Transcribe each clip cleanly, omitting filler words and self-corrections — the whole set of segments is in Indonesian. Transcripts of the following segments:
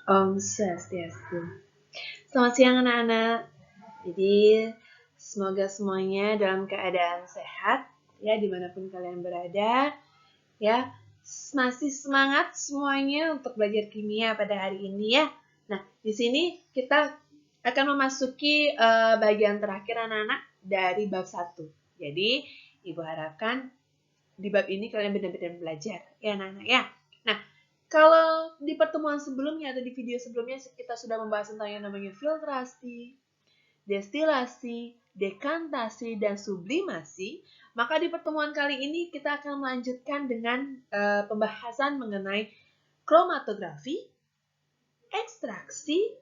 Om Swastiastu. Selamat siang anak-anak. Jadi semoga semuanya dalam keadaan sehat ya dimanapun kalian berada ya. Masih semangat semuanya untuk belajar kimia pada hari ini ya. Nah di sini kita akan memasuki bagian terakhir anak-anak dari bab 1. Jadi ibu harapkan di bab ini kalian benar-benar belajar ya anak-anak ya. Nah kalau di pertemuan sebelumnya atau di video sebelumnya kita sudah membahas tentang yang namanya filtrasi, destilasi, dekantasi, dan sublimasi, maka di pertemuan kali ini kita akan melanjutkan dengan pembahasan mengenai kromatografi, ekstraksi,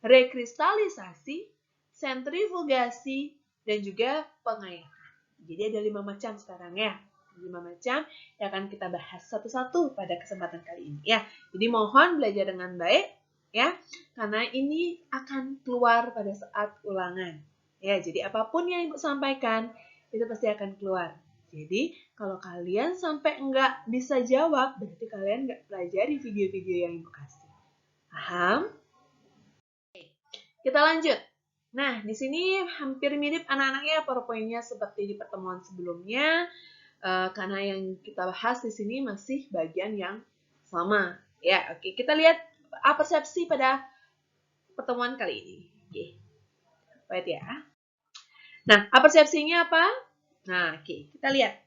rekristalisasi, sentrifugasi, dan juga pengayakan. Jadi ada 5 macam sekarang ya. 5 macam yang akan kita bahas satu-satu pada kesempatan kali ini ya. Jadi mohon belajar dengan baik ya, karena ini akan keluar pada saat ulangan. Ya, jadi apapun yang Ibu sampaikan itu pasti akan keluar. Jadi kalau kalian sampai nggak bisa jawab, berarti kalian nggak pelajari video-video yang Ibu kasih. Paham? Kita lanjut. Nah, di sini hampir mirip anak-anaknya PowerPoint-nya seperti di pertemuan sebelumnya. Karena yang kita bahas di sini masih bagian yang sama. Ya, oke. Kita lihat persepsi pada pertemuan kali ini. Oke. Wait ya. Nah, persepsinya apa? Nah, oke. Kita lihat.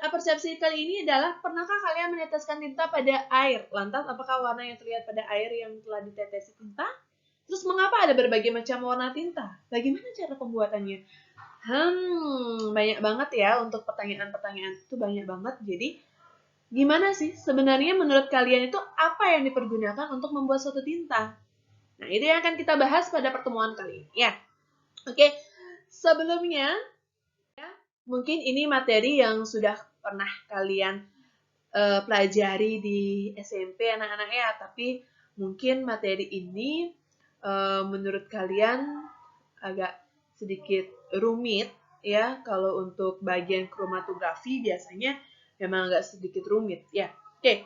Persepsi kali ini adalah, pernahkah kalian meneteskan tinta pada air? Lantas, apakah warna yang terlihat pada air yang telah ditetesi tinta? Terus mengapa ada berbagai macam warna tinta? Bagaimana cara pembuatannya? Banyak banget ya untuk pertanyaan-pertanyaan itu banyak banget. Jadi gimana sih sebenarnya menurut kalian itu apa yang dipergunakan untuk membuat suatu tinta? Nah, itu yang akan kita bahas pada pertemuan kali ini ya. Oke, sebelumnya ya, mungkin ini materi yang sudah pernah kalian pelajari di SMP anak-anak ya, tapi mungkin materi ini menurut kalian agak sedikit rumit ya. Kalau untuk bagian kromatografi biasanya memang agak sedikit rumit ya. Oke.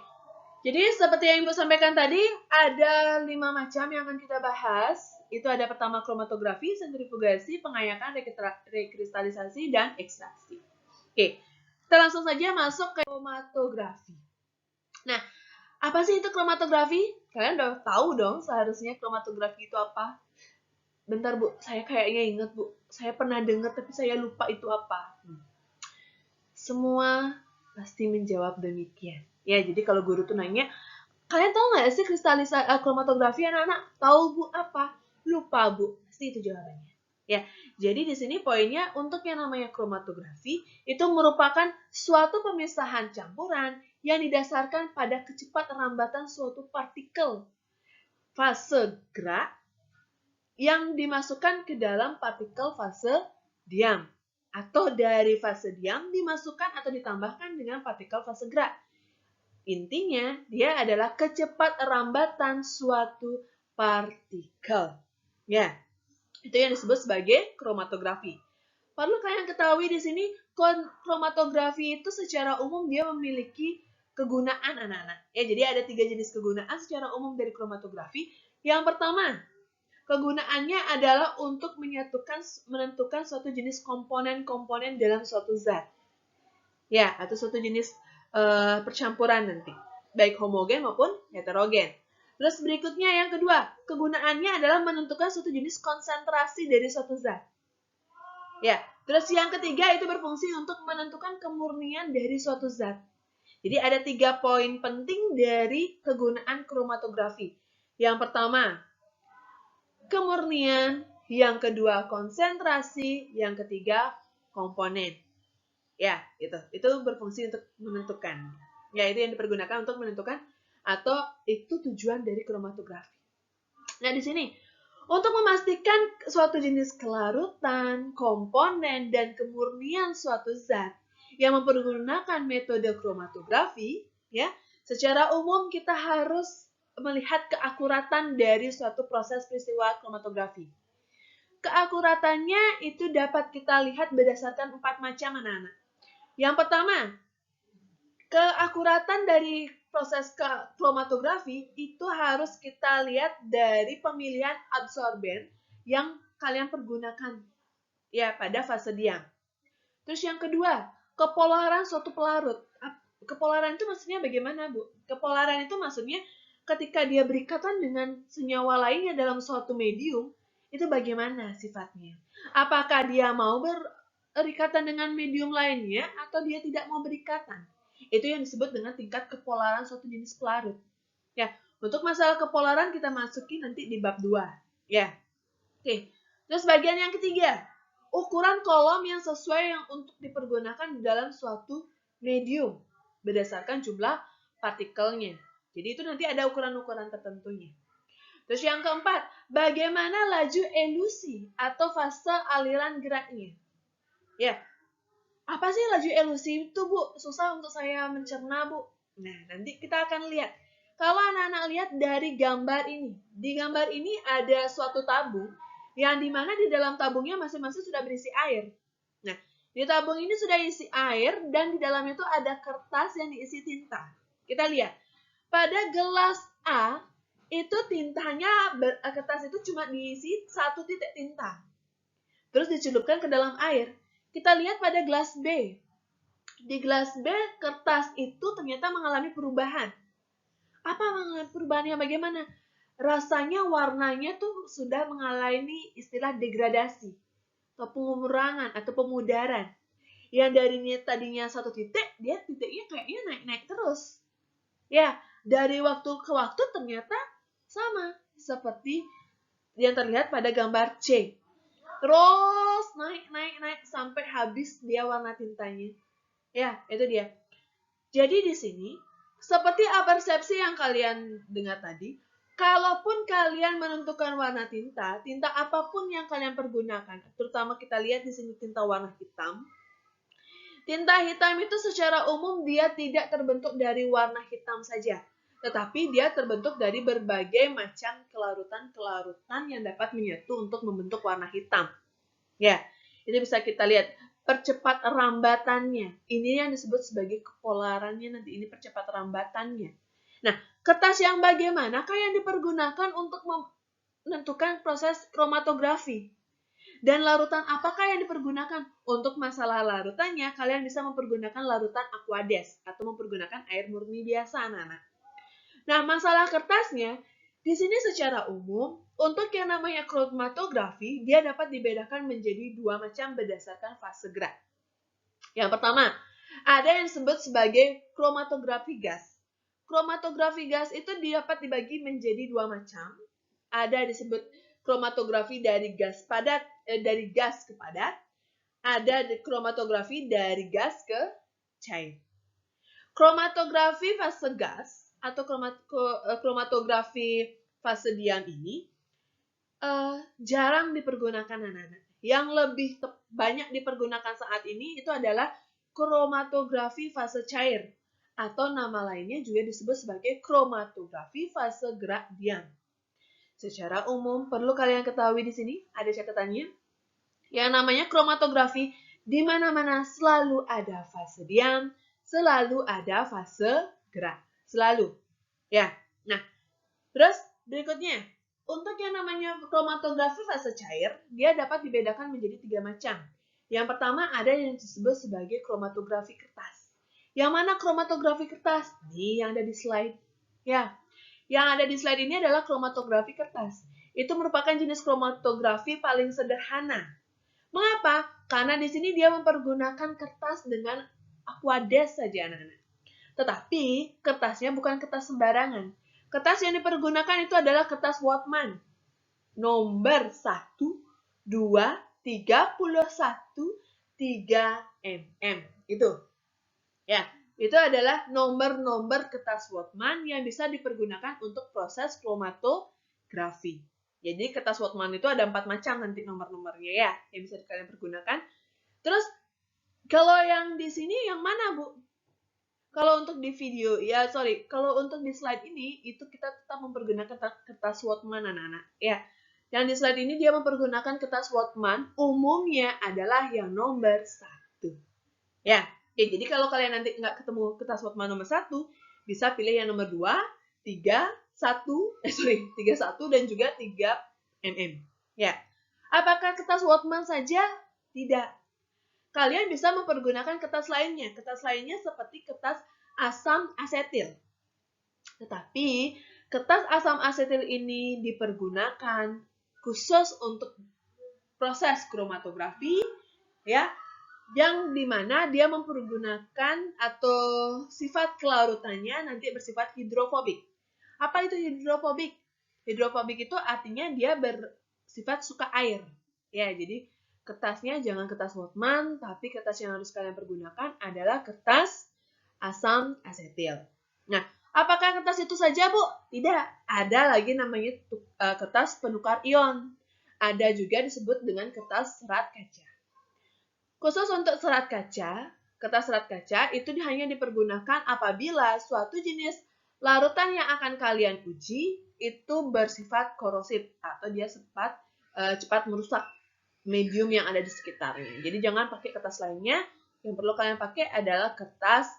Jadi seperti yang Ibu sampaikan tadi, ada 5 macam yang akan kita bahas. Itu ada pertama kromatografi, sentrifugasi, pengayakan, rekristalisasi, dan ekstraksi. Oke, kita langsung saja masuk ke kromatografi. Nah, apa sih itu kromatografi? Kalian udah tahu dong seharusnya kromatografi itu apa? Bentar Bu, saya kayaknya inget Bu. Saya pernah dengar tapi saya lupa itu apa. Semua pasti menjawab demikian. Ya, jadi kalau guru tuh nanya, kalian tahu nggak sih kromatografi anak-anak? Tahu Bu apa? Lupa Bu. Pasti itu jawabannya. Ya, jadi di sini poinnya untuk yang namanya kromatografi itu merupakan suatu pemisahan campuran yang didasarkan pada kecepatan rambatan suatu partikel fase gerak yang dimasukkan ke dalam partikel fase diam, atau dari fase diam dimasukkan atau ditambahkan dengan partikel fase gerak. Intinya, dia adalah kecepatan rambatan suatu partikel. Ya, itu yang disebut sebagai kromatografi. Perlu kalian ketahui di sini, kromatografi itu secara umum dia memiliki kegunaan anak-anak. Ya, jadi ada 3 jenis kegunaan secara umum dari kromatografi. Yang pertama, kegunaannya adalah untuk menentukan suatu jenis komponen-komponen dalam suatu zat. Ya, atau suatu jenis percampuran nanti, baik homogen maupun heterogen. Terus berikutnya yang kedua, kegunaannya adalah menentukan suatu jenis konsentrasi dari suatu zat. Ya, terus yang ketiga itu berfungsi untuk menentukan kemurnian dari suatu zat. Jadi ada 3 poin penting dari kegunaan kromatografi. Yang pertama, kemurnian, yang kedua konsentrasi, yang ketiga komponen. Ya, itu berfungsi untuk menentukan. Ya, itu yang dipergunakan untuk menentukan atau itu tujuan dari kromatografi. Nah, di sini untuk memastikan suatu jenis kelarutan, komponen, dan kemurnian suatu zat yang mempergunakan metode kromatografi, ya, secara umum kita harus melihat keakuratan dari suatu proses peristiwa kromatografi. Keakuratannya itu dapat kita lihat berdasarkan 4 macam anak-anak. Yang pertama, keakuratan dari proses kromatografi itu harus kita lihat dari pemilihan absorben yang kalian pergunakan ya pada fase diam. Terus yang kedua, kepolaran suatu pelarut. Kepolaran itu maksudnya bagaimana, Bu? Kepolaran itu maksudnya ketika dia berikatan dengan senyawa lainnya dalam suatu medium, itu bagaimana sifatnya? Apakah dia mau berikatan dengan medium lainnya atau dia tidak mau berikatan? Itu yang disebut dengan tingkat kepolaran suatu jenis pelarut. Ya, untuk masalah kepolaran kita masuki nanti di bab 2. Ya. Oke. Terus bagian yang ketiga, ukuran kolom yang sesuai yang untuk dipergunakan dalam suatu medium berdasarkan jumlah partikelnya. Jadi itu nanti ada ukuran-ukuran tertentunya. Terus yang keempat, bagaimana laju elusi atau fase aliran geraknya? Ya, apa sih laju elusi itu, Bu? Susah untuk saya mencerna, Bu. Nah, nanti kita akan lihat. Kalau anak-anak lihat dari gambar ini, di gambar ini ada suatu tabung yang dimana di dalam tabungnya masing-masing sudah berisi air. Nah, di tabung ini sudah isi air dan di dalamnya itu ada kertas yang diisi tinta. Kita lihat, pada gelas A itu tintanya, kertas itu cuma diisi 1 titik tinta. Terus dicelupkan ke dalam air. Kita lihat pada gelas B. Di gelas B, kertas itu ternyata mengalami perubahan. Apa mengalami perubahannya bagaimana? Rasanya warnanya tuh sudah mengalami istilah degradasi atau pengurangan atau pemudaran. Yang darinya tadinya 1 titik, dia titiknya kayaknya naik-naik terus. Ya, dari waktu ke waktu ternyata sama seperti yang terlihat pada gambar C. Terus naik sampai habis dia warna tintanya. Ya, itu dia. Jadi di sini seperti persepsi yang kalian dengar tadi, kalaupun kalian menentukan warna tinta, tinta apapun yang kalian pergunakan, terutama kita lihat di sini tinta warna hitam. Tinta hitam itu secara umum dia tidak terbentuk dari warna hitam saja, tetapi dia terbentuk dari berbagai macam kelarutan-kelarutan yang dapat menyatu untuk membentuk warna hitam. Ya, ini bisa kita lihat percepat rambatannya. Ini yang disebut sebagai kepolarannya, nanti ini percepat rambatannya. Nah, kertas yang bagaimanakah yang dipergunakan untuk menentukan proses kromatografi? Dan larutan apakah yang dipergunakan? Untuk masalah larutannya, kalian bisa mempergunakan larutan aquades atau mempergunakan air murni biasa, anak-anak. Nah, masalah kertasnya, di sini secara umum, untuk yang namanya kromatografi, dia dapat dibedakan menjadi 2 macam berdasarkan fase gerak. Yang pertama, ada yang disebut sebagai kromatografi gas. Kromatografi gas itu dapat dibagi menjadi 2 macam. Ada disebut kromatografi dari gas padat, dari gas ke padat. Ada kromatografi dari gas ke cair. Kromatografi fase gas atau kromatografi fase diam ini jarang dipergunakan anak-anak. Yang lebih banyak dipergunakan saat ini itu adalah kromatografi fase cair atau nama lainnya juga disebut sebagai kromatografi fase gerak diam. Secara umum perlu kalian ketahui di sini ada catatannya. Yang namanya kromatografi di mana-mana selalu ada fase diam, selalu ada fase gerak, selalu. Ya. Nah, terus berikutnya, untuk yang namanya kromatografi fase cair, dia dapat dibedakan menjadi 3 macam. Yang pertama ada yang disebut sebagai kromatografi kertas. Yang mana kromatografi kertas? Nih yang ada di slide. Ya. Yang ada di slide ini adalah kromatografi kertas. Itu merupakan jenis kromatografi paling sederhana. Mengapa? Karena di sini dia mempergunakan kertas dengan aquades saja, anak-anak. Tetapi kertasnya bukan kertas sembarangan. Kertas yang dipergunakan itu adalah kertas Whatman. Nomor 1, 2, 31, 3 mm. Itu. Ya, itu adalah nomor-nomor kertas Whatman yang bisa dipergunakan untuk proses kromatografi. Jadi kertas Whatman itu ada 4 macam nanti nomor-nomornya ya, yang bisa kalian pergunakan. Terus kalau yang di sini yang mana, Bu? Kalau untuk di video, kalau untuk di slide ini itu kita tetap mempergunakan kertas Whatman, anak-anak. Ya, yang di slide ini dia mempergunakan kertas Whatman, umumnya adalah yang nomor 1. Ya. Oke, jadi kalau kalian nanti nggak ketemu kertas Whatman nomor 1, bisa pilih yang nomor 2, 3, 1, dan juga 3 mm. Ya. Apakah kertas Whatman saja? Tidak. Kalian bisa mempergunakan kertas lainnya. Kertas lainnya seperti kertas asam asetil. Tetapi kertas asam asetil ini dipergunakan khusus untuk proses kromatografi, ya, yang dimana dia mempergunakan atau sifat kelarutannya nanti bersifat hidrofobik. Apa itu hidrofobik? Hidrofobik itu artinya dia bersifat suka air. Ya, jadi kertasnya jangan kertas Whatman, tapi kertas yang harus kalian pergunakan adalah kertas asam asetil. Nah, apakah kertas itu saja, Bu? Tidak. Ada lagi namanya kertas penukar ion. Ada juga disebut dengan kertas serat kaca. Khusus untuk serat kaca, kertas serat kaca itu hanya dipergunakan apabila suatu jenis larutan yang akan kalian uji itu bersifat korosif atau dia cepat merusak medium yang ada di sekitarnya. Jadi jangan pakai kertas lainnya. Yang perlu kalian pakai adalah kertas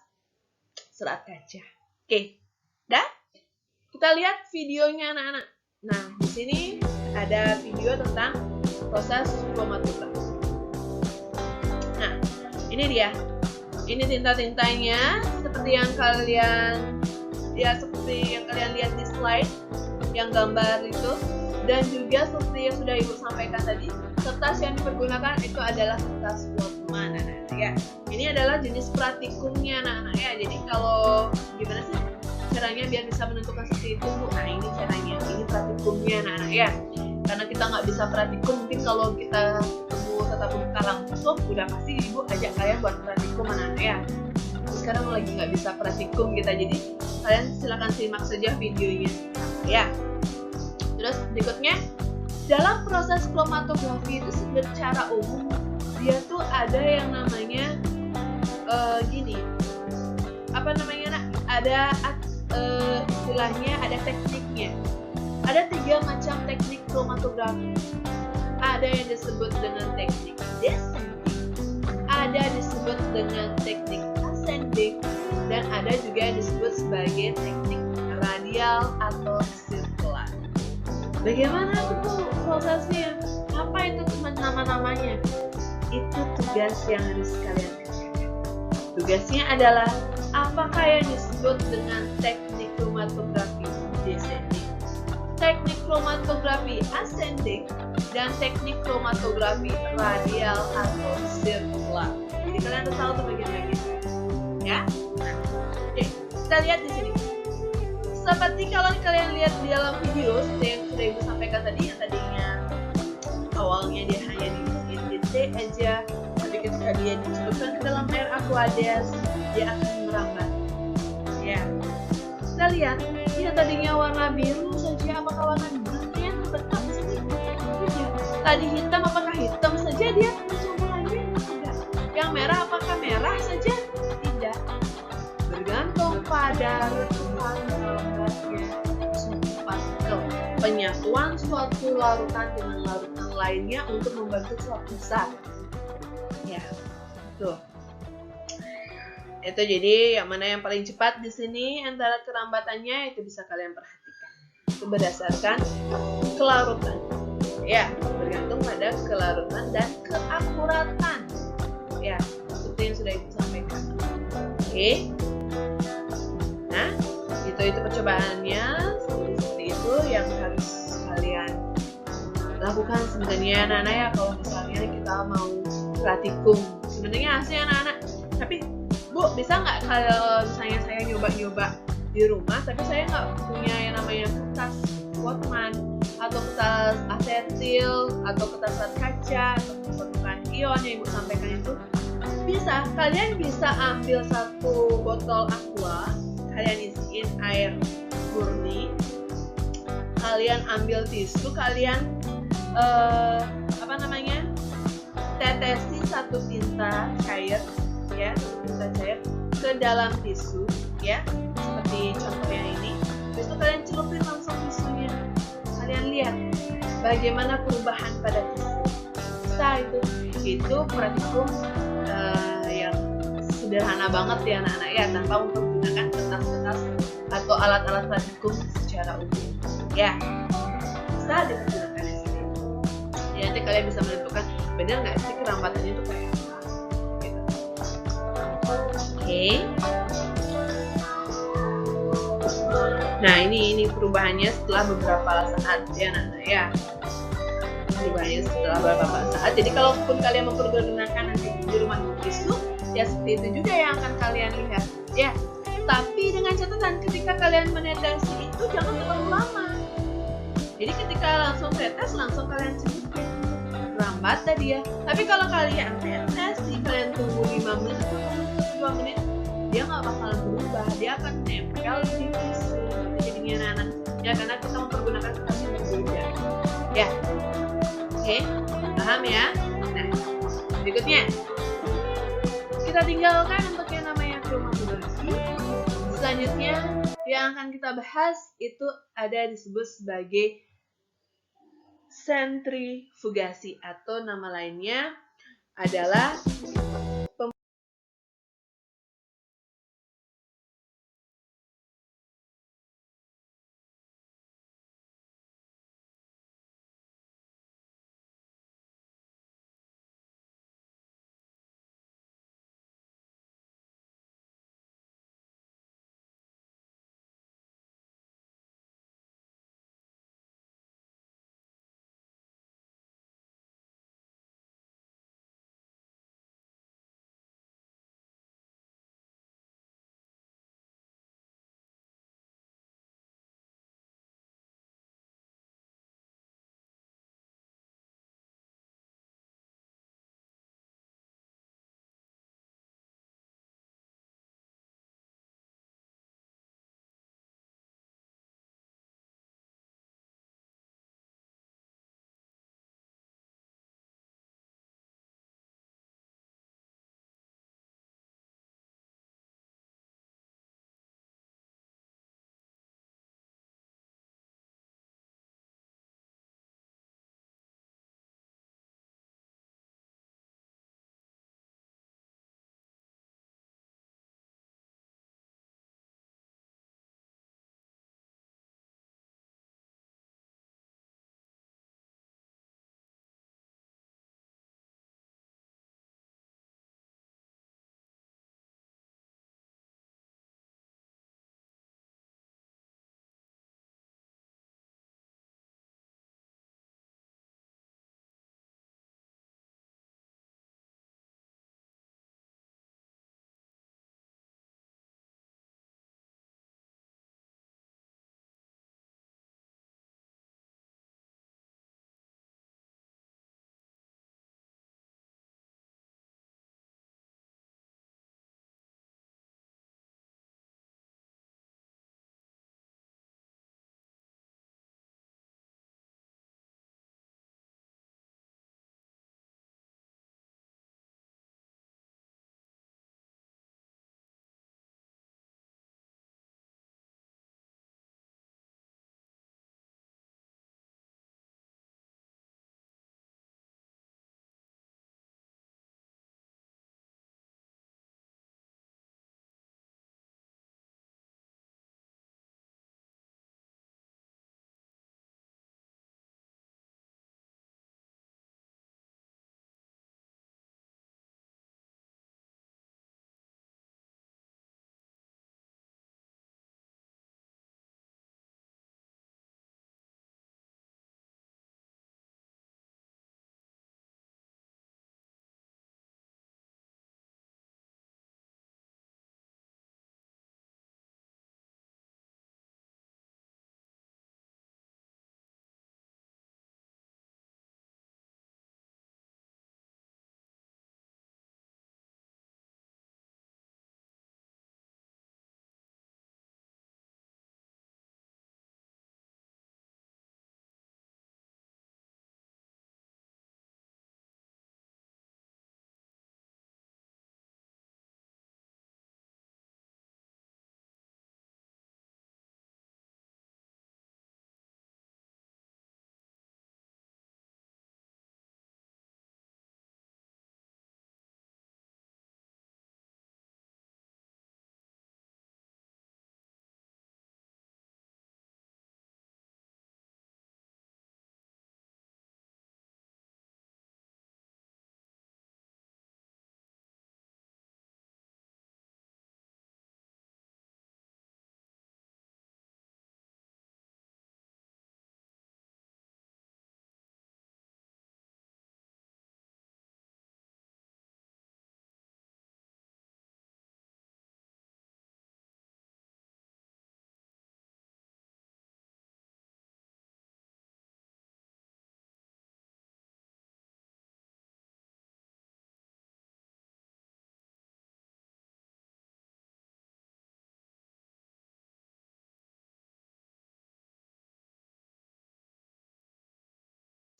serat kaca. Oke, dah? Kita lihat videonya anak-anak. Nah, di sini ada video tentang proses kromatografi. Nah, ini dia. Ini tinta-tintanya seperti yang kalian lihat di slide yang gambar itu, dan juga seperti yang sudah Ibu sampaikan tadi, kertas yang dipergunakan itu adalah kertas Whatman, anak-anak ya. Ini adalah jenis pratikumnya, anak-anak ya. Jadi kalau gimana sih caranya biar bisa menentukan seperti itu, Bu? Nah, ini caranya. Ini pratikumnya, anak-anak ya. Karena kita nggak bisa praktikum, mungkin kalau kita ketemu tatap muka langsung, udah pasti Ibu ajak kalian buat praktikum, anak-anak ya. Sekarang lagi nggak bisa praktikum kita, jadi kalian silakan simak saja videonya ya. Terus berikutnya, dalam proses kromatografi itu secara umum dia tuh ada yang namanya ada istilahnya, ada tekniknya. Ada 3 macam teknik kromatografi. Ada yang disebut dengan teknik descending, ada disebut dengan teknik ascending, dan ada juga yang disebut sebagai teknik radial atau sirkular. Bagaimana tuh prosesnya? Apa itu nama-namanya? Itu tugas yang harus kalian kerjakan. Tugasnya adalah apakah yang disebut dengan teknik kromatografi descending, teknik kromatografi ascending, dan teknik kromatografi radial atau sirkular. Jadi kalian harus tahu tuh bagian-bagian. Ya? Oke, kita lihat di sini. Seperti kalau kalian lihat di dalam video seperti yang sudah Ibu sampaikan tadi, yang tadinya awalnya dia hanya diisiin di T aja, tapi ketika dia dicelupkan ke dalam air aqueous, dia akan merambat. Ya, kita lihat, dia tadinya warna biru saja, apakah warna birunya tetap sini? Tidak. Tadi hitam, apakah hitam saja dia mulainya? Tidak. Yang merah, apakah merah saja? Tidak. Bergantung pada letupan merambatnya suatu partikel, penyatuan suatu larutan dengan larutan lainnya untuk membentuk suatu zat. Ya, tuh. Itu jadi yang mana yang paling cepat di sini antara kerambatannya itu bisa kalian perhatikan. Itu berdasarkan kelarutan. Ya, bergantung pada kelarutan dan keakuratan. Ya, seperti yang sudah Ibu sampaikan. Oke. Nah, itu percobaannya seperti itu yang harus kalian lakukan sebenarnya anak-anak ya, kalau misalnya kita mau praktikum. Sebenarnya asli anak-anak, tapi Bu, bisa nggak kalau misalnya saya nyoba-nyoba di rumah, tapi saya nggak punya yang namanya kertas Whatman atau kertas asetil atau kertas serat kaca atau penukar ion yang Ibu sampaikan itu, bisa. Kalian bisa ambil 1 botol aqua, kalian isiin air murni, kalian ambil tisu, kalian tetesi 1 tinta cair, ya, tinta cair ke dalam tisu, ya, seperti contohnya ini. Terus itu kalian celupin langsung tisunya, kalian lihat bagaimana perubahan pada tisu. Itu praktikum yang sederhana banget ya anak-anak ya, tanpa menggunakan kertas-kertas atau alat-alat praktikum secara umum. Ya, bisa digunakan di sini. Ya, nanti kalian bisa menentukan benar nggak sih kerampatannya itu kayak apa. Gitu. Oke. Nah, ini perubahannya setelah beberapa saat ya anak-anak ya. Perubahannya setelah beberapa saat. Jadi kalaupun kalian mempergunakan nanti di rumah nulis tuh, ya seperti itu juga yang akan kalian lihat. Ya, tapi dengan catatan ketika kalian menetes itu jangan terlalu lama. Jadi ketika langsung tetes, langsung kalian sedikit lambat tadi ya. Tapi kalau kalian tetes, kalian tunggu 5 menit atau 2 menit, dia nggak bakalan berubah, dia akan nempel di tisu. Jadinya anak-anak ya, karena kita mempergunakan kertas yang berbeda. Ya, oke, paham ya? Nah, berikutnya kita tinggalkan untuk yang namanya kromatologi. Selanjutnya yang akan kita bahas itu ada disebut sebagai sentrifugasi atau nama lainnya adalah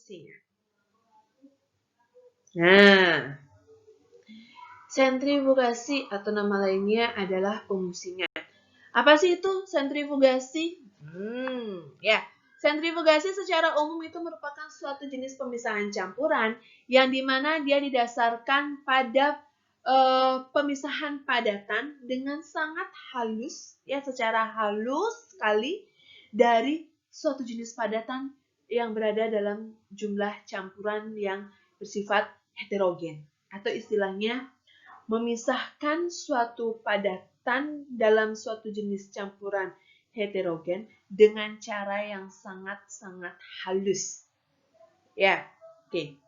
fungsinya. Nah, sentrifugasi atau nama lainnya adalah pemusingan. Apa sih itu sentrifugasi? Ya, sentrifugasi secara umum itu merupakan suatu jenis pemisahan campuran yang dimana dia didasarkan pada pemisahan padatan dengan sangat halus, ya secara halus sekali dari suatu jenis padatan yang berada dalam jumlah campuran yang bersifat heterogen, atau istilahnya memisahkan suatu padatan dalam suatu jenis campuran heterogen dengan cara yang sangat-sangat halus. Ya, oke.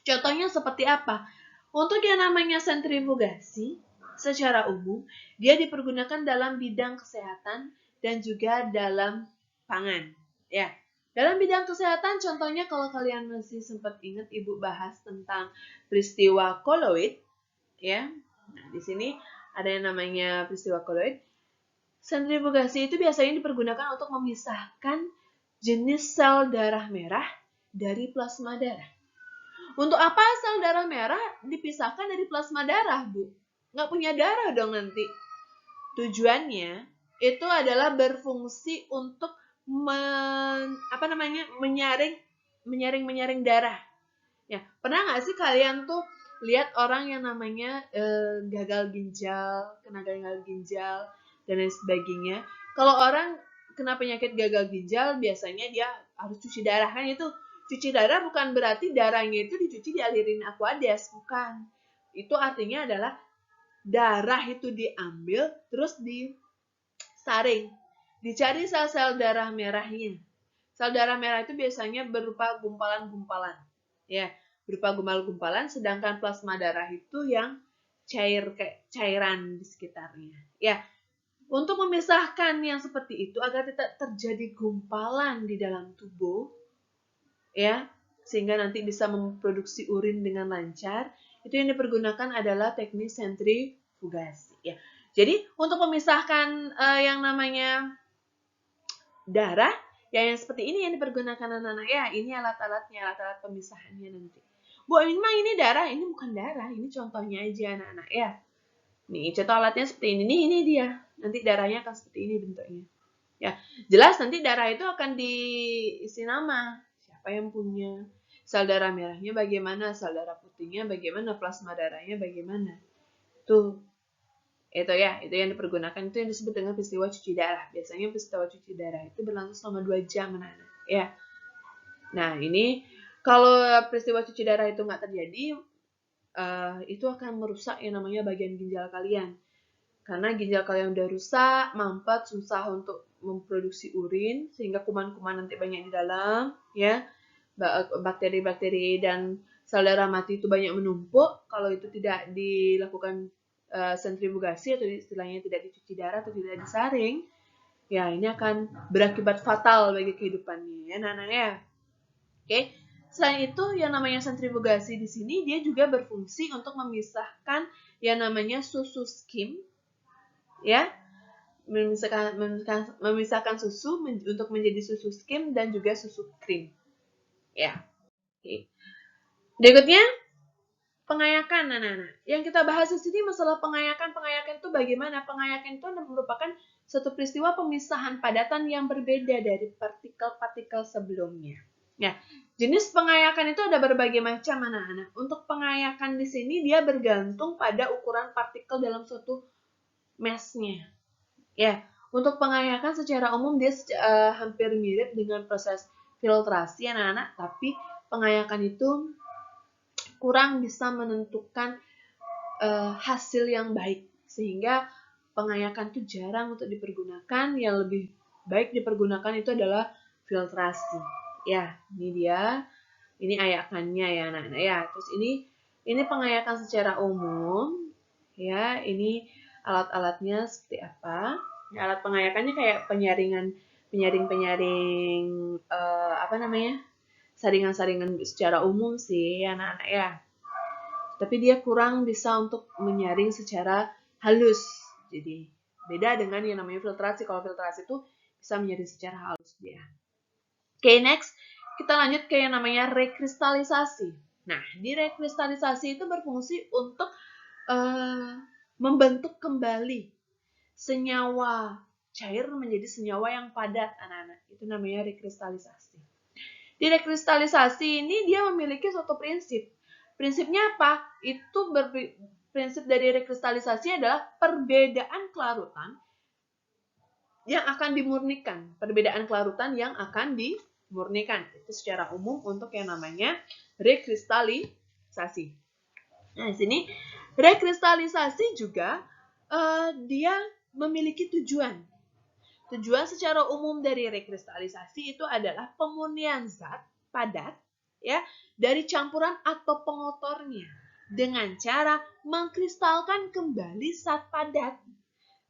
Contohnya seperti apa? Untuk yang namanya sentrifugasi, secara umum, dia dipergunakan dalam bidang kesehatan dan juga dalam pangan. Ya, dalam bidang kesehatan, contohnya kalau kalian masih sempat ingat Ibu bahas tentang peristiwa koloid, ya. Nah, di sini ada yang namanya peristiwa koloid. Sentrifugasi itu biasanya dipergunakan untuk memisahkan jenis sel darah merah dari plasma darah. Untuk apa sel darah merah dipisahkan dari plasma darah, Bu? Nggak punya darah dong nanti. Tujuannya itu adalah berfungsi untuk menyaring darah. Ya, pernah nggak sih kalian tuh lihat orang yang namanya gagal ginjal, kena gagal ginjal dan lain sebagainya. Kalau orang kena penyakit gagal ginjal, biasanya dia harus cuci darah, kan itu. Cuci darah bukan berarti darahnya itu dicuci dialirin aqueduct, bukan. Itu artinya adalah darah itu diambil terus disaring. Dicari sel-sel darah merahnya. Sel darah merah itu biasanya berupa gumpalan-gumpalan. Ya, berupa gumpalan-gumpalan, sedangkan plasma darah itu yang cair, kayak cairan di sekitarnya. Ya, untuk memisahkan yang seperti itu agar tidak terjadi gumpalan di dalam tubuh, ya, sehingga nanti bisa memproduksi urin dengan lancar, itu yang dipergunakan adalah teknik sentrifugasi. Ya, jadi untuk memisahkan yang namanya darah, ya yang seperti ini yang dipergunakan anak-anak. Ya, ini alat-alatnya, alat-alat pemisahannya nanti. Bu, ini darah, ini bukan darah, ini contohnya aja anak-anak ya. Nih, contoh alatnya seperti ini. Ini dia. Nanti darahnya akan seperti ini bentuknya. Ya, jelas nanti darah itu akan diisi nama. Siapa yang punya? Sel darah merahnya bagaimana? Sel darah putihnya bagaimana? Plasma darahnya bagaimana? Tuh. Itu ya, itu yang dipergunakan, itu yang disebut dengan peristiwa cuci darah. Biasanya peristiwa cuci darah itu berlangsung selama 2 jam, anak-anak. Ya. Nah, ini kalau peristiwa cuci darah itu nggak terjadi, itu akan merusak yang namanya bagian ginjal kalian. Karena ginjal kalian udah rusak, mampet, susah untuk memproduksi urin, sehingga kuman-kuman nanti banyak di dalam, ya. Bakteri-bakteri dan sel darah mati itu banyak menumpuk. Kalau itu tidak dilakukan sentrifugasi atau istilahnya tidak dicuci darah atau tidak disaring, ya ini akan berakibat fatal bagi kehidupannya, ya, anak-anak ya. Oke. Selain itu, yang namanya sentrifugasi di sini dia juga berfungsi untuk memisahkan yang namanya susu skim, ya, memisahkan susu untuk menjadi susu skim dan juga susu krim, ya. Oke. Berikutnya pengayakan, anak-anak. Yang kita bahas di sini masalah pengayakan. Pengayakan itu bagaimana? Pengayakan itu merupakan suatu peristiwa pemisahan padatan yang berbeda dari partikel-partikel sebelumnya. Ya, jenis pengayakan itu ada berbagai macam, anak-anak. Untuk pengayakan di sini dia bergantung pada ukuran partikel dalam suatu mesnya. Ya, untuk pengayakan secara umum dia hampir mirip dengan proses filtrasi, anak-anak, tapi pengayakan itu kurang bisa menentukan hasil yang baik, sehingga pengayakan itu jarang untuk dipergunakan. Yang lebih baik dipergunakan itu adalah filtrasi. Ya, ini dia. Ini ayakannya ya, anak-anak ya. Terus ini pengayakan secara umum. Ya, ini alat-alatnya seperti apa? Ya, alat pengayakannya kayak penyaring saringan-saringan secara umum sih, anak-anak ya. Tapi dia kurang bisa untuk menyaring secara halus. Jadi beda dengan yang namanya filtrasi. Kalau filtrasi itu bisa menyaring secara halus dia. Oke, next. kita lanjut ke yang namanya rekristalisasi. Nah, di rekristalisasi itu berfungsi untuk membentuk kembali senyawa cair menjadi senyawa yang padat, anak-anak. Itu namanya rekristalisasi. Di rekristalisasi ini dia memiliki suatu prinsip. Prinsipnya apa? Prinsip dari rekristalisasi adalah perbedaan kelarutan yang akan dimurnikan. Perbedaan kelarutan yang akan dimurnikan. Itu secara umum untuk yang namanya rekristalisasi. Nah, di sini rekristalisasi juga dia memiliki tujuan. Tujuan secara umum dari rekristalisasi itu adalah pemurnian zat padat ya dari campuran atau pengotornya dengan cara mengkristalkan kembali zat padat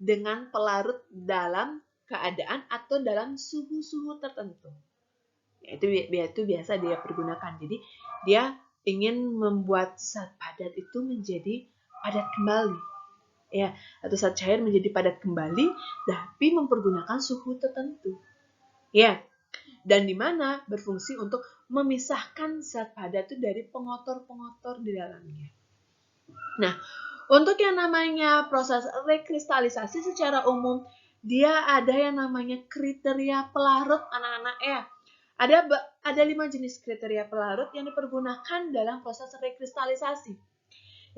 dengan pelarut dalam keadaan atau dalam suhu-suhu tertentu. Itu biasa dia pergunakan. Jadi dia ingin membuat zat padat itu menjadi padat kembali. Ya, atau zat cair menjadi padat kembali, tapi mempergunakan suhu tertentu. Ya, dan di mana berfungsi untuk memisahkan zat padat itu dari pengotor-pengotor di dalamnya. Nah, untuk yang namanya proses rekristalisasi secara umum, dia ada yang namanya kriteria pelarut, anak-anak ya. Ada 5 jenis kriteria pelarut yang dipergunakan dalam proses rekristalisasi.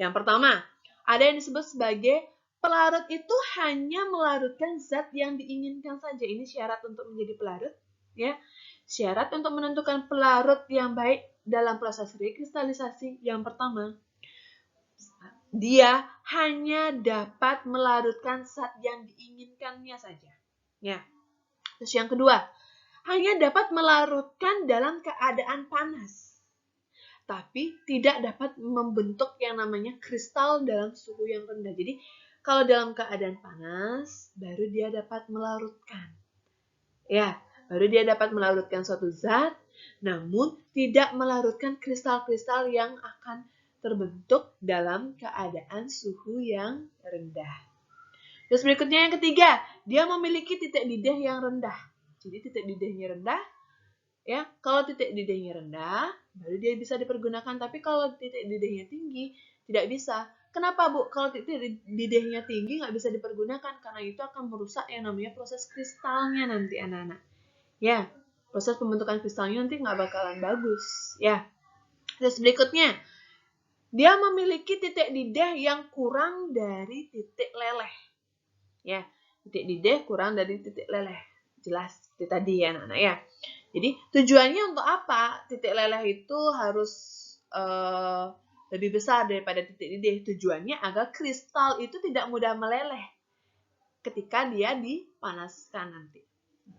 Yang pertama, ada yang disebut sebagai pelarut itu hanya melarutkan zat yang diinginkan saja. Ini syarat untuk menjadi pelarut. Ya. Syarat untuk menentukan pelarut yang baik dalam proses rekristalisasi. Yang pertama, dia hanya dapat melarutkan zat yang diinginkannya saja. Ya. Terus yang kedua, hanya dapat melarutkan dalam keadaan panas. Tapi tidak dapat membentuk yang namanya kristal dalam suhu yang rendah. Jadi kalau dalam keadaan panas, baru dia dapat melarutkan. Ya, baru dia dapat melarutkan suatu zat, namun tidak melarutkan kristal-kristal yang akan terbentuk dalam keadaan suhu yang rendah. Terus berikutnya yang ketiga, dia memiliki titik didih yang rendah. Jadi titik didihnya rendah. Ya, kalau titik didihnya rendah, baru dia bisa dipergunakan. Tapi kalau titik didihnya tinggi, tidak bisa. Kenapa, Bu? Kalau titik didihnya tinggi, nggak bisa dipergunakan. Karena itu akan merusak yang namanya proses kristalnya nanti, anak-anak. Ya, proses pembentukan kristalnya nanti nggak bakalan bagus. Ya. Terus berikutnya, dia memiliki titik didih yang kurang dari titik leleh. Ya, titik didih kurang dari titik leleh. Jelas, itu tadi ya, anak-anak ya. Jadi tujuannya untuk apa? Titik leleh itu harus lebih besar daripada titik didih. Tujuannya agar kristal itu tidak mudah meleleh ketika dia dipanaskan nanti.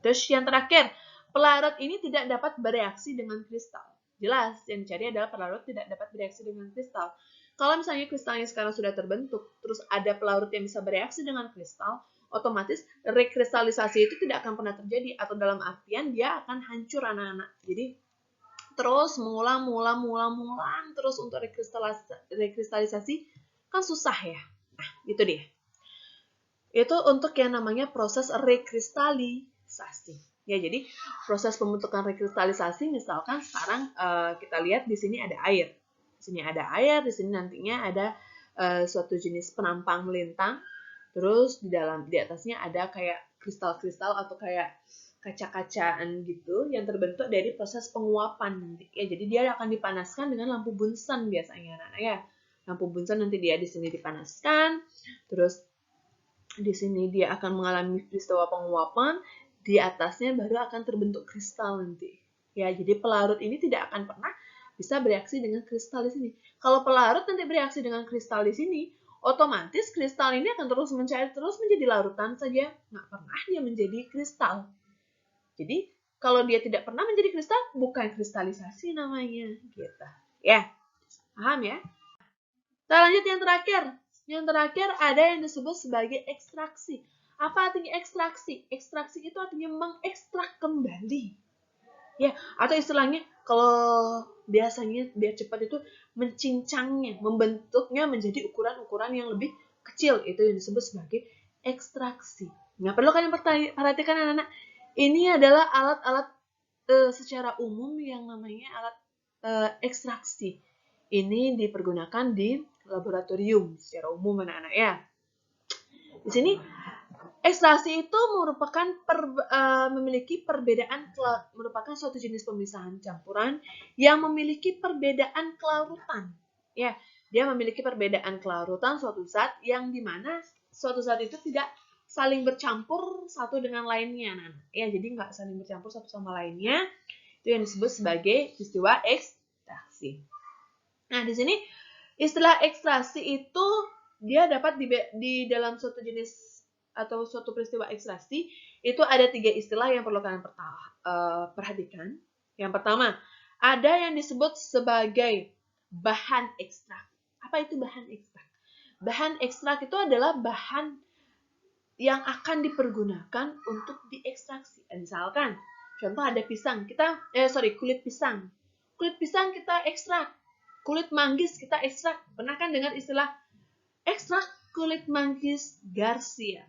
Terus yang terakhir, pelarut ini tidak dapat bereaksi dengan kristal. Jelas, yang dicari adalah pelarut tidak dapat bereaksi dengan kristal. Kalau misalnya kristalnya sekarang sudah terbentuk, terus ada pelarut yang bisa bereaksi dengan kristal, otomatis rekristalisasi itu tidak akan pernah terjadi, atau dalam artian dia akan hancur, anak-anak. Jadi terus mengulang terus untuk rekristalisasi kan susah ya. Nah, itu dia. Itu untuk yang namanya proses rekristalisasi. Ya, jadi proses pembentukan rekristalisasi misalkan sekarang kita lihat di sini ada air. Di sini ada air, di sini nantinya ada suatu jenis penampang melintang. Terus di atasnya ada kayak kristal-kristal atau kayak kaca-kacaan gitu yang terbentuk dari proses penguapan nanti. Ya, jadi dia akan dipanaskan dengan lampu bunsen biasanya, anak-anak ya. Lampu bunsen nanti dia di sini dipanaskan, terus di sini dia akan mengalami peristiwa penguapan, di atasnya baru akan terbentuk kristal nanti. Ya, jadi pelarut ini tidak akan pernah bisa bereaksi dengan kristal di sini. Kalau pelarut nanti bereaksi dengan kristal di sini, otomatis kristal ini akan terus mencair, terus menjadi larutan saja. Nggak pernah dia menjadi kristal. Jadi, kalau dia tidak pernah menjadi kristal, bukan kristalisasi namanya. Gitu. Ya, paham ya? Kita lanjut yang terakhir. Yang terakhir ada yang disebut sebagai ekstraksi. Apa artinya ekstraksi? Ekstraksi itu artinya mengekstrak kembali. Ya, atau istilahnya kalau biasanya biar cepat itu mencincangnya, membentuknya menjadi ukuran-ukuran yang lebih kecil. Itu yang disebut sebagai ekstraksi. Nah, perlu kalian perhatikan anak-anak. Ini adalah alat-alat secara umum yang namanya alat ekstraksi. Ini dipergunakan di laboratorium secara umum anak-anak ya. Di sini ekstraksi itu merupakan memiliki perbedaan merupakan suatu jenis pemisahan campuran yang memiliki perbedaan kelarutan. Ya, dia memiliki perbedaan kelarutan suatu zat yang dimana suatu zat itu tidak saling bercampur satu dengan lainnya. Nah, ya, jadi nggak saling bercampur satu sama lainnya. Itu yang disebut sebagai peristiwa ekstraksi. Nah, di sini istilah ekstraksi itu dia dapat di dalam suatu jenis atau suatu peristiwa ekstraksi itu ada 3 istilah yang perlu kalian perhatikan. Yang pertama, ada yang disebut sebagai bahan ekstrak. Apa itu bahan ekstrak? Bahan ekstrak itu adalah bahan yang akan dipergunakan untuk diekstraksi. Misalkan, contoh ada pisang, kulit pisang. Kulit pisang kita ekstrak. Kulit manggis kita ekstrak. Pernah kan dengar istilah ekstrak kulit manggis Garcia?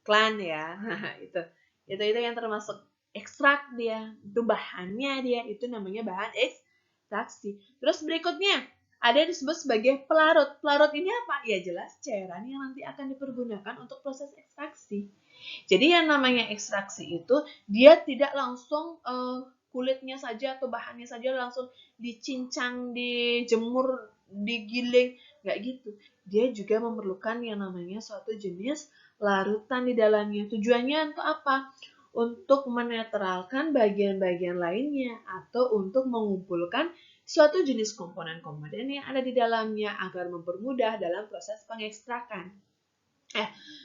Iklan ya. Itu yang termasuk ekstrak dia. Itu bahannya dia. Itu namanya bahan ekstraksi. Terus berikutnya, ada yang disebut sebagai pelarut. Pelarut ini apa? Ya jelas cairan yang nanti akan dipergunakan untuk proses ekstraksi. Jadi yang namanya ekstraksi itu dia tidak langsung kulitnya saja atau bahannya saja langsung dicincang, dijemur, digiling, nggak gitu. Dia juga memerlukan yang namanya suatu jenis larutan di dalamnya. Tujuannya untuk apa? Untuk menetralkan bagian-bagian lainnya atau untuk mengumpulkan suatu jenis komponen-komponen yang ada di dalamnya agar mempermudah dalam proses pengekstrakan.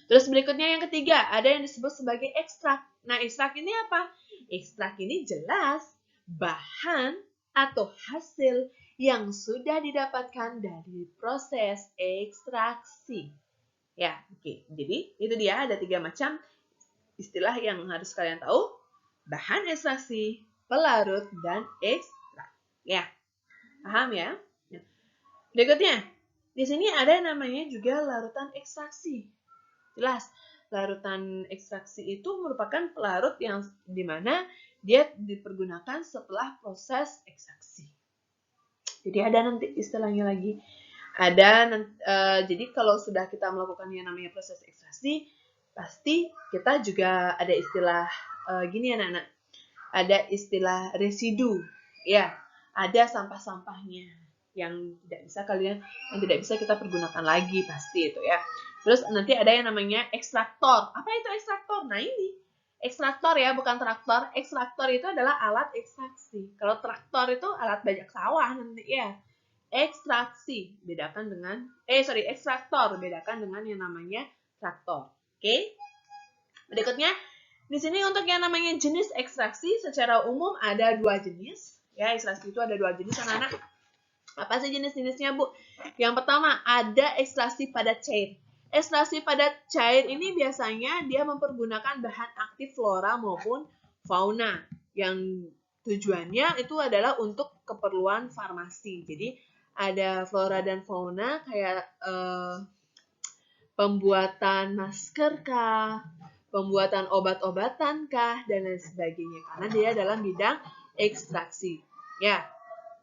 Terus berikutnya yang ketiga, ada yang disebut sebagai ekstrak. Nah, ekstrak ini apa? Ekstrak ini jelas bahan atau hasil yang sudah didapatkan dari proses ekstraksi. Ya, oke. Jadi, itu dia ada 3 macam istilah yang harus kalian tahu. Bahan ekstraksi, pelarut, dan ekstrak. Ya, paham ya? Berikutnya, di sini ada namanya juga larutan ekstraksi. Jelas, larutan ekstraksi itu merupakan pelarut yang dimana dia dipergunakan setelah proses ekstraksi. Jadi ada nanti istilahnya lagi. Jadi kalau sudah kita melakukan yang namanya proses ekstraksi, pasti kita juga ada istilah gini anak-anak. Ada istilah residu, ya. Ada sampah-sampahnya yang tidak bisa kita pergunakan lagi pasti itu ya. Terus nanti ada yang namanya ekstraktor. Apa itu ekstraktor? Nah ini ekstraktor ya, bukan traktor. Ekstraktor itu adalah alat ekstraksi. Kalau traktor itu alat bajak sawah nanti ya. Ekstraksi bedakan dengan ekstraktor bedakan dengan yang namanya traktor. Oke? Berikutnya di sini untuk yang namanya jenis ekstraksi secara umum ada 2 jenis. Ya, ekstraksi itu ada 2 jenis anak-anak. Apa sih jenis-jenisnya, Bu? Yang pertama ada ekstraksi padat cair. Ekstraksi padat cair ini biasanya dia mempergunakan bahan aktif flora maupun fauna yang tujuannya itu adalah untuk keperluan farmasi. Jadi ada flora dan fauna kayak pembuatan masker kah, pembuatan obat-obatan kah, dan lain sebagainya. Karena dia dalam bidang ekstraksi. Ya.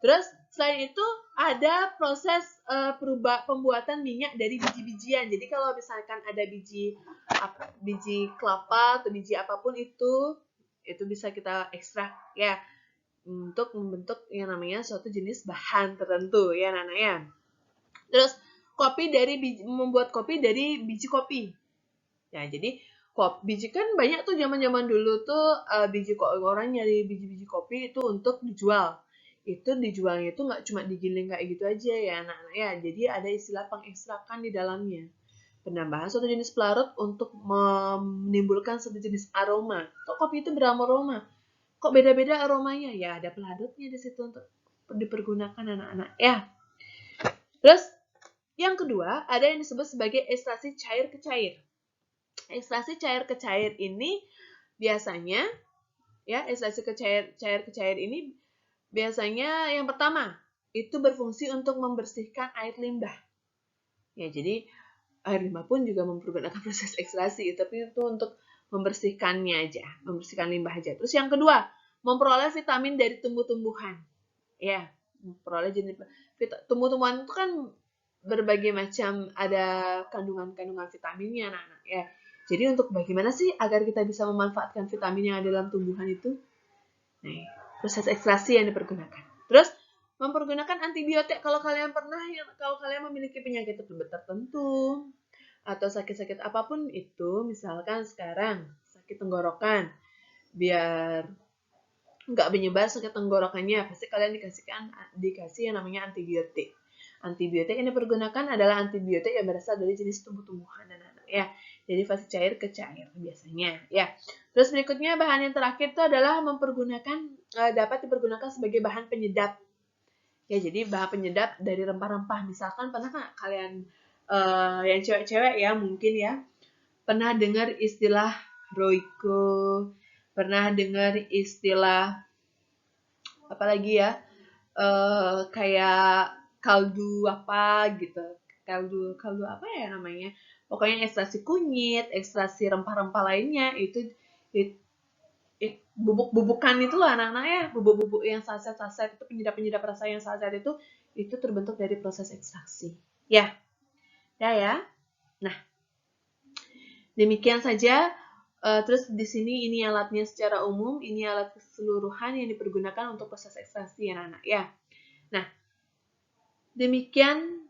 Terus selain itu ada proses pembuatan minyak dari biji-bijian. Jadi kalau misalkan ada biji kelapa atau biji apapun itu bisa kita ekstrak ya untuk membentuk yang namanya suatu jenis bahan tertentu ya anak-anak ya. Terus membuat kopi dari biji kopi. Ya, jadi biji kan banyak tuh zaman-zaman dulu tuh orang nyari biji-biji kopi itu untuk dijual. Itu dijualnya itu nggak cuma digiling kayak gitu aja ya anak-anak ya. Jadi ada istilah pengekstrakan di dalamnya. Penambahan suatu jenis pelarut untuk menimbulkan suatu jenis aroma. Kok kopi itu beraroma? Kok beda-beda aromanya? Ya ada pelarutnya di situ untuk dipergunakan anak-anak ya. Terus yang kedua ada yang disebut sebagai ekstraksi cair ke cair. Ekstraksi cair ke cair ini biasanya ya ekstraksi cair ke cair ini biasanya yang pertama itu berfungsi untuk membersihkan air limbah. Ya, jadi air limbah pun juga mempergunakan proses ekstraksi, tapi itu untuk membersihkannya aja, membersihkan limbah aja. Terus yang kedua, memperoleh vitamin dari tumbuh-tumbuhan. Ya, memperoleh jenis tumbuh-tumbuhan itu kan berbagai macam, ada kandungan-kandungan vitaminnya anak-anak ya. Jadi untuk bagaimana sih agar kita bisa memanfaatkan vitamin yang ada dalam tumbuhan itu? Nah, proses ekstraksi yang dipergunakan. Terus mempergunakan antibiotik kalau kalian memiliki penyakit tertentu atau sakit-sakit apapun itu, misalkan sekarang sakit tenggorokan, biar nggak menyebar sakit tenggorokannya, pasti kalian dikasih yang namanya antibiotik. Antibiotik yang dipergunakan adalah antibiotik yang berasal dari jenis tumbuh-tumbuhan anak-anak ya. Jadi fase cair ke cair biasanya ya. Terus berikutnya bahan yang terakhir itu adalah dapat dipergunakan sebagai bahan penyedap. Ya, jadi bahan penyedap dari rempah-rempah. Misalkan pernah nggak kalian yang cewek-cewek ya mungkin ya pernah dengar istilah Royco, pernah dengar istilah apa lagi ya, kayak kaldu apa gitu, kaldu apa ya namanya, pokoknya ekstraksi kunyit, ekstraksi rempah-rempah lainnya itu bubuk-bubukan itu loh anak-anak ya, bubuk-bubuk yang saset-saset itu, penyedap-penyedap rasa yang saset itu terbentuk dari proses ekstraksi ya. Ya. Nah, demikian saja. Terus di sini ini alatnya secara umum, ini alat keseluruhan yang dipergunakan untuk proses ekstraksi anak-anak ya. Nah, demikian